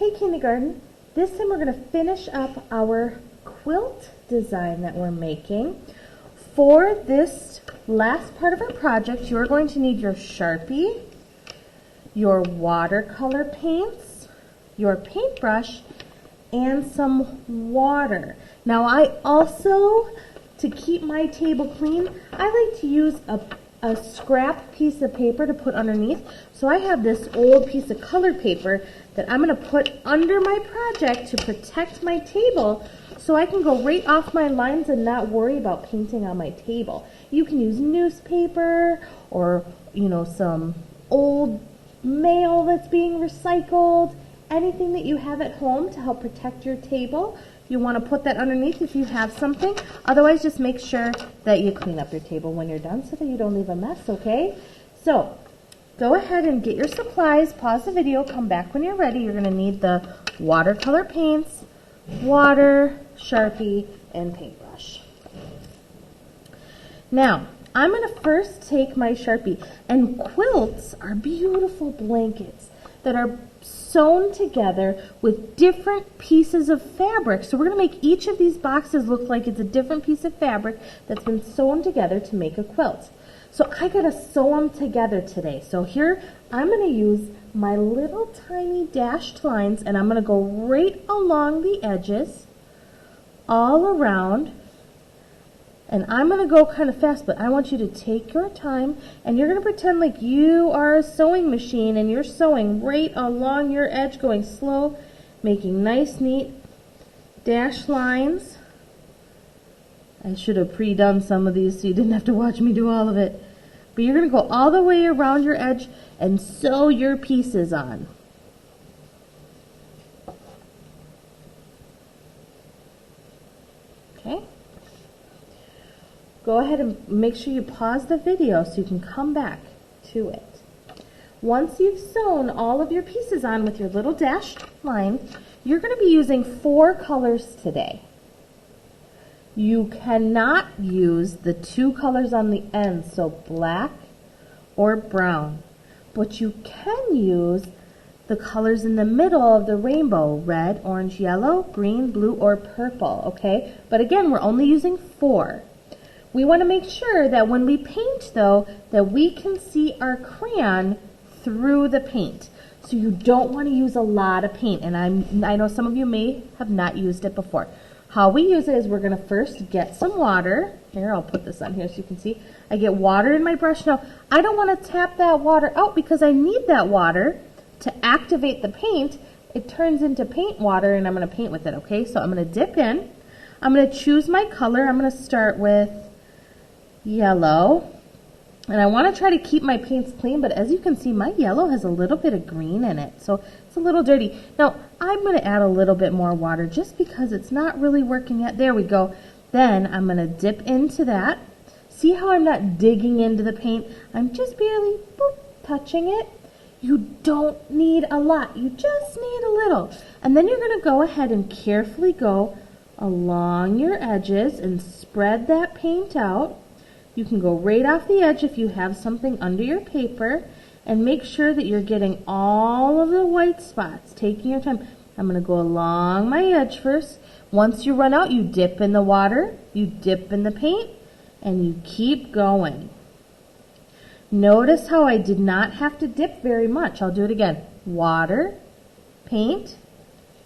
Hey kindergarten, this time we're going to finish up our quilt design that we're making. For this last part of our project, you're going to need your Sharpie, your watercolor paints, your paintbrush, and some water. Now I also, to keep my table clean, I like to use a scrap piece of paper to put underneath. So I have this old piece of colored paper that I'm going to put under my project to protect my table so I can go right off my lines and not worry about painting on my table. You can use newspaper or, some old mail that's being recycled, anything that you have at home to help protect your table. You want to put that underneath if you have something. Otherwise, just make sure that you clean up your table when you're done so that you don't leave a mess, okay? So, go ahead and get your supplies, pause the video, come back when you're ready. You're going to need the watercolor paints, water, Sharpie, and paintbrush. Now, I'm going to first take my Sharpie, and quilts are beautiful blankets that are sewn together with different pieces of fabric. So we're going to make each of these boxes look like it's a different piece of fabric that's been sewn together to make a quilt. So I got to sew them together today. So here I'm going to use my little tiny dashed lines, and I'm going to go right along the edges all around. And I'm going to go kind of fast, but I want you to take your time, and you're going to pretend like you are a sewing machine, and you're sewing right along your edge, going slow, making nice, neat dash lines. I should have pre-done some of these so you didn't have to watch me do all of it. But you're going to go all the way around your edge and sew your pieces on. Okay? Go ahead and make sure you pause the video so you can come back to it. Once you've sewn all of your pieces on with your little dashed line, you're going to be using 4 colors today. You cannot use the 2 colors on the end, so black or brown, but you can use the colors in the middle of the rainbow, red, orange, yellow, green, blue, or purple, okay? But again, we're only using 4. We want to make sure that when we paint, though, that we can see our crayon through the paint. So you don't want to use a lot of paint, and I know some of you may have not used it before. How we use it is we're going to first get some water. Here, I'll put this on here so you can see. I get water in my brush. Now, I don't want to tap that water out because I need that water to activate the paint. It turns into paint water, and I'm going to paint with it, okay? So I'm going to dip in. I'm going to choose my color. I'm going to start with yellow, and I want to try to keep my paints clean, but as you can see, my yellow has a little bit of green in it, so it's a little dirty. Now I'm going to add a little bit more water just because it's not really working yet. There we go. Then I'm going to dip into that. See how I'm not digging into the paint? I'm just barely boop, touching it. You don't need a lot, you just need a little. And then you're going to go ahead and carefully go along your edges and spread that paint out. You can go right off the edge if you have something under your paper, and make sure that you're getting all of the white spots, taking your time. I'm going to go along my edge first. Once you run out, you dip in the water, you dip in the paint, and you keep going. Notice how I did not have to dip very much. I'll do it again. Water, paint,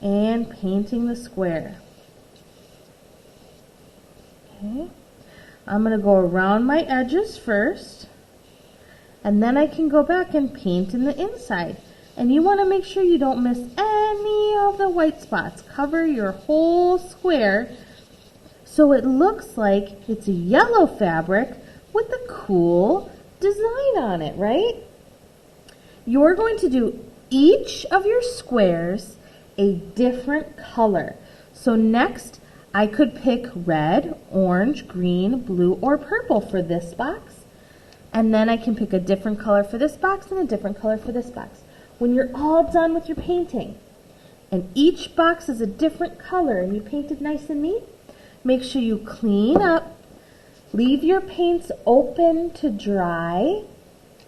and painting the square. Okay. I'm going to go around my edges first, and then I can go back and paint in the inside. And you want to make sure you don't miss any of the white spots. Cover your whole square so it looks like it's a yellow fabric with a cool design on it, right? You're going to do each of your squares a different color. So next, I could pick red, orange, green, blue, or purple for this box. And then I can pick a different color for this box and a different color for this box. When you're all done with your painting, and each box is a different color and you painted nice and neat, make sure you clean up, leave your paints open to dry.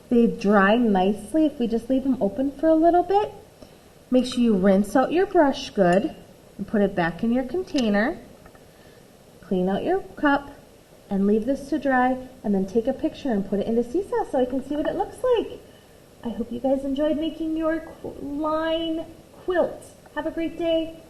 They dry nicely if we just leave them open for a little bit. Make sure you rinse out your brush good and put it back in your container. Clean out your cup and leave this to dry, and then take a picture and put it into Seesaw so I can see what it looks like. I hope you guys enjoyed making your line quilt. Have a great day.